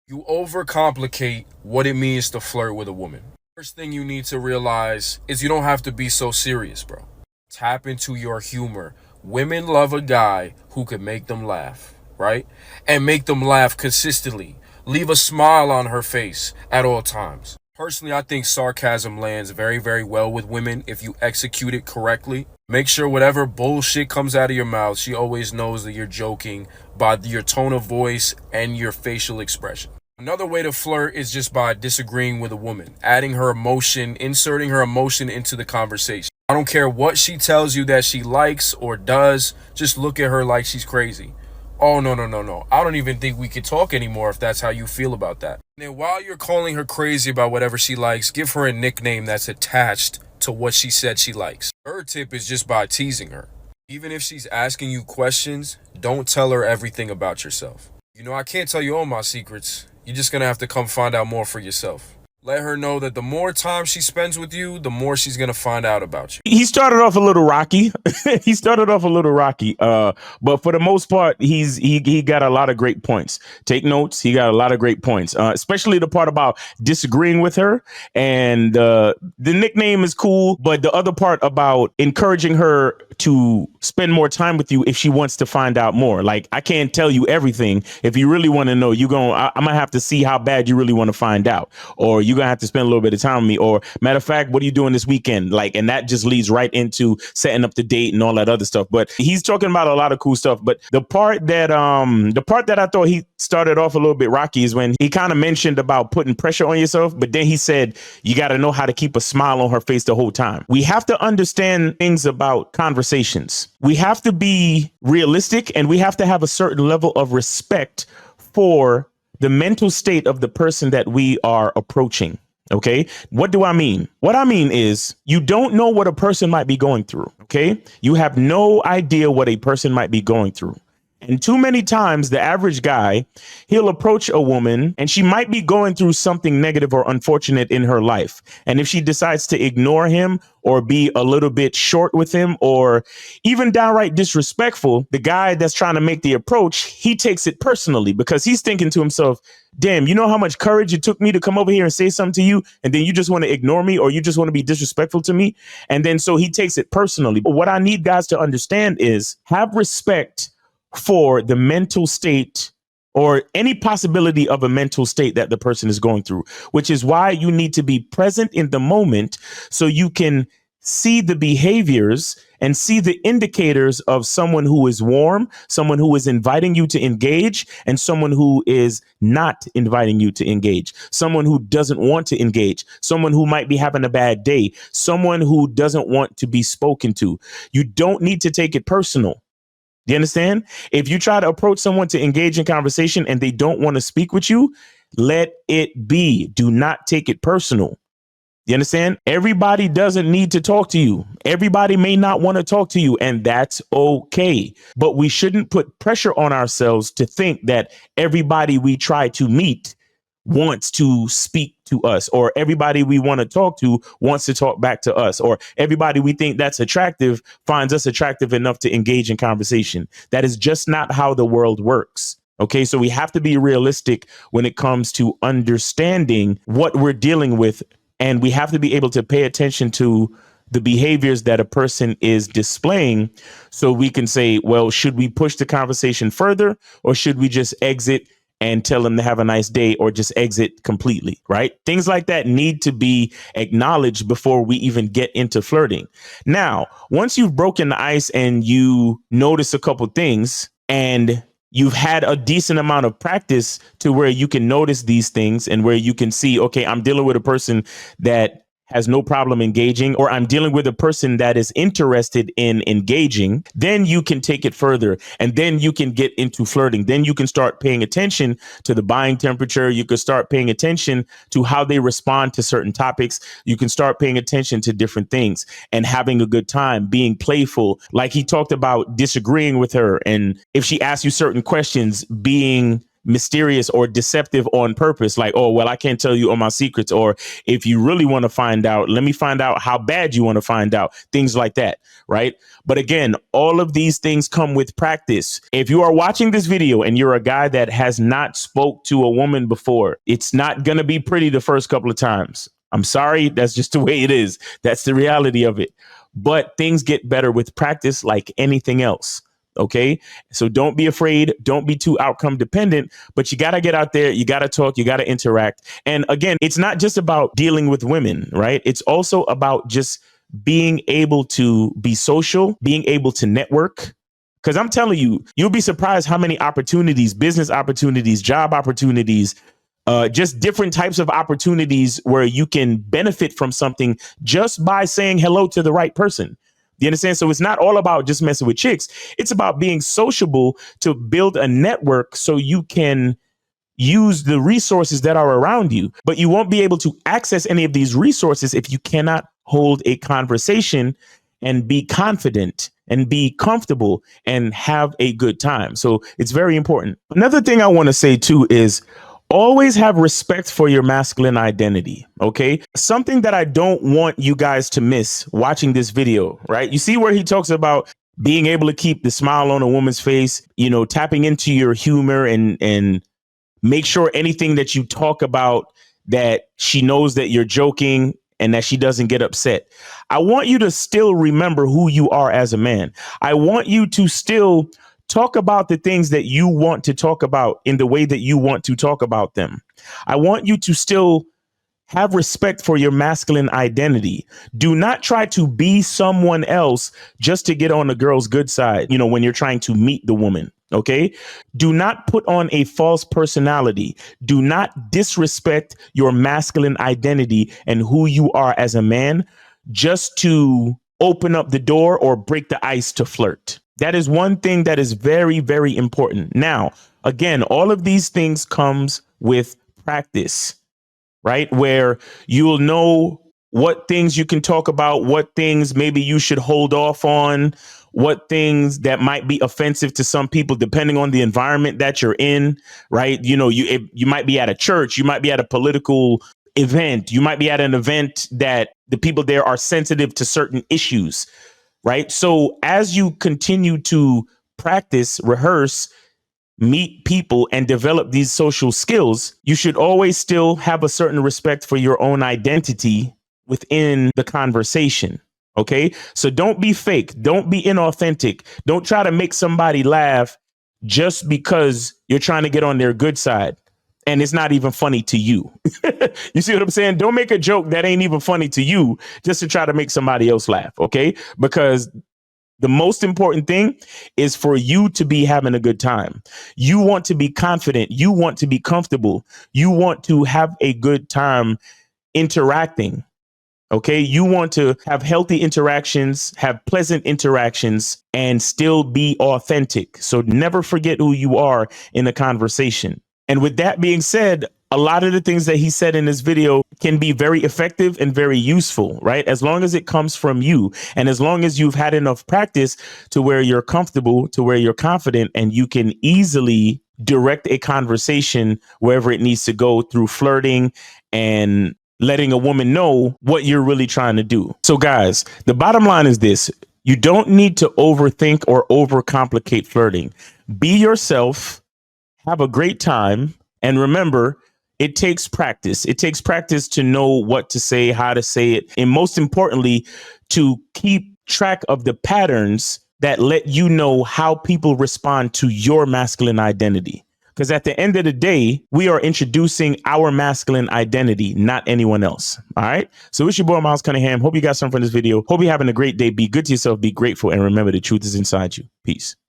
You overcomplicate what it means to flirt with a woman. First thing you need to realize is you don't have to be so serious, bro. Tap into your humor. Women love a guy who can make them laugh, right? And make them laugh consistently. Leave a smile on her face at all times. Personally, I think sarcasm lands very, very well with women if you execute it correctly. Make sure whatever bullshit comes out of your mouth, she always knows that you're joking by your tone of voice and your facial expression. Another way to flirt is just by disagreeing with a woman, adding her emotion, inserting her emotion into the conversation. I don't care what she tells you that she likes or does, just look at her like she's crazy. Oh, no, no, no, no. I don't even think we could talk anymore if that's how you feel about that. And then while you're calling her crazy about whatever she likes, give her a nickname that's attached to what she said she likes. Third tip is just by teasing her. Even if she's asking you questions, don't tell her everything about yourself. I can't tell you all my secrets. You're just gonna have to come find out more for yourself. Let her know that the more time she spends with you, the more she's gonna find out about you. He started off a little rocky. But for the most part, he got a lot of great points. Take notes. He got a lot of great points, especially the part about disagreeing with her. And the nickname is cool, but the other part about encouraging her to spend more time with you if she wants to find out more. Like, I can't tell you everything. If you really want to know, I'm gonna have to see how bad you really want to find out, or you're gonna have to spend a little bit of time with me. Or matter of fact, what are you doing this weekend? Like, and that just leads right into setting up the date and all that other stuff. But he's talking about a lot of cool stuff. But the part that I thought he started off a little bit rocky is when he kind of mentioned about putting pressure on yourself, but then he said you got to know how to keep a smile on her face the whole time. We have to understand things about conversations. We have to be realistic, and we have to have a certain level of respect for the mental state of the person that we are approaching. Okay. What do I mean? What I mean is you don't know what a person might be going through. Okay. You have no idea what a person might be going through. And too many times, the average guy, he'll approach a woman and she might be going through something negative or unfortunate in her life. And if she decides to ignore him or be a little bit short with him or even downright disrespectful, the guy that's trying to make the approach, he takes it personally because he's thinking to himself, damn, you know how much courage it took me to come over here and say something to you, and then you just want to ignore me or you just want to be disrespectful to me. And then so he takes it personally. But what I need guys to understand is have respect for the mental state or any possibility of a mental state that the person is going through, which is why you need to be present in the moment so you can see the behaviors and see the indicators of someone who is warm, someone who is inviting you to engage, and someone who is not inviting you to engage, someone who doesn't want to engage, someone who might be having a bad day, someone who doesn't want to be spoken to. You don't need to take it personal. You understand? If you try to approach someone to engage in conversation and they don't want to speak with you, let it be. Do not take it personal. You understand? Everybody doesn't need to talk to you. Everybody may not want to talk to you, and that's okay. But we shouldn't put pressure on ourselves to think that everybody we try to meet wants to speak to us, or everybody we want to talk to wants to talk back to us, or everybody we think that's attractive finds us attractive enough to engage in conversation. That is just not how the world works. Okay, so we have to be realistic when it comes to understanding what we're dealing with, and we have to be able to pay attention to the behaviors that a person is displaying so we can say, well, should we push the conversation further, or should we just exit and tell them to have a nice day, or just exit completely, right? Things like that need to be acknowledged before we even get into flirting. Now, once you've broken the ice and you notice a couple things and you've had a decent amount of practice to where you can notice these things and where you can see, okay, I'm dealing with a person that has no problem engaging, or I'm dealing with a person that is interested in engaging, then you can take it further. And then you can get into flirting. Then you can start paying attention to the buying temperature. You can start paying attention to how they respond to certain topics. You can start paying attention to different things and having a good time, being playful. Like he talked about disagreeing with her. And if she asks you certain questions, being mysterious or deceptive on purpose. Like, oh, well, I can't tell you all my secrets. Or if you really want to find out, let me find out how bad you want to find out. Things like that. Right. But again, all of these things come with practice. If you are watching this video and you're a guy that has not spoke to a woman before, it's not going to be pretty the first couple of times. I'm sorry. That's just the way it is. That's the reality of it. But things get better with practice, like anything else. OK, so don't be afraid. Don't be too outcome dependent, but you got to get out there. You got to talk. You got to interact. And again, it's not just about dealing with women, right? It's also about just being able to be social, being able to network. Because I'm telling you, you'll be surprised how many opportunities, business opportunities, job opportunities, just different types of opportunities where you can benefit from something just by saying hello to the right person. You understand? So it's not all about just messing with chicks. It's about being sociable to build a network so you can use the resources that are around you. But you won't be able to access any of these resources if you cannot hold a conversation and be confident and be comfortable and have a good time. So it's very important. Another thing I want to say, too, is always have respect for your masculine identity. OK, something that I don't want you guys to miss watching this video. Right. You see where he talks about being able to keep the smile on a woman's face, you know, tapping into your humor and make sure anything that you talk about that she knows that you're joking and that she doesn't get upset. I want you to still remember who you are as a man. I want you to still talk about the things that you want to talk about in the way that you want to talk about them. I want you to still have respect for your masculine identity. Do not try to be someone else just to get on the girl's good side, you know, when you're trying to meet the woman. OK, do not put on a false personality. Do not disrespect your masculine identity and who you are as a man just to open up the door or break the ice to flirt. That is one thing that is very, very important. Now, again, all of these things comes with practice, right? Where you will know what things you can talk about, what things maybe you should hold off on, what things that might be offensive to some people, depending on the environment that you're in, right? You know, you might be at a church, you might be at a political event, you might be at an event that the people there are sensitive to certain issues. Right. So as you continue to practice, rehearse, meet people and develop these social skills, you should always still have a certain respect for your own identity within the conversation. OK, so don't be fake. Don't be inauthentic. Don't try to make somebody laugh just because you're trying to get on their good side. And it's not even funny to you. You see what I'm saying? Don't make a joke that ain't even funny to you just to try to make somebody else laugh. OK, because the most important thing is for you to be having a good time. You want to be confident. You want to be comfortable. You want to have a good time interacting. OK, you want to have healthy interactions, have pleasant interactions, and still be authentic. So never forget who you are in a conversation. And with that being said, a lot of the things that he said in this video can be very effective and very useful, right? As long as it comes from you and as long as you've had enough practice to where you're comfortable, to where you're confident, and you can easily direct a conversation wherever it needs to go through flirting and letting a woman know what you're really trying to do. So guys, the bottom line is this. You don't need to overthink or overcomplicate flirting. Be yourself. Have a great time. And remember, it takes practice. It takes practice to know what to say, how to say it, and most importantly, to keep track of the patterns that let you know how people respond to your masculine identity. Because at the end of the day, we are introducing our masculine identity, not anyone else. All right. So it's your boy, Miles Cunningham. Hope you got something from this video. Hope you're having a great day. Be good to yourself. Be grateful. And remember, the truth is inside you. Peace.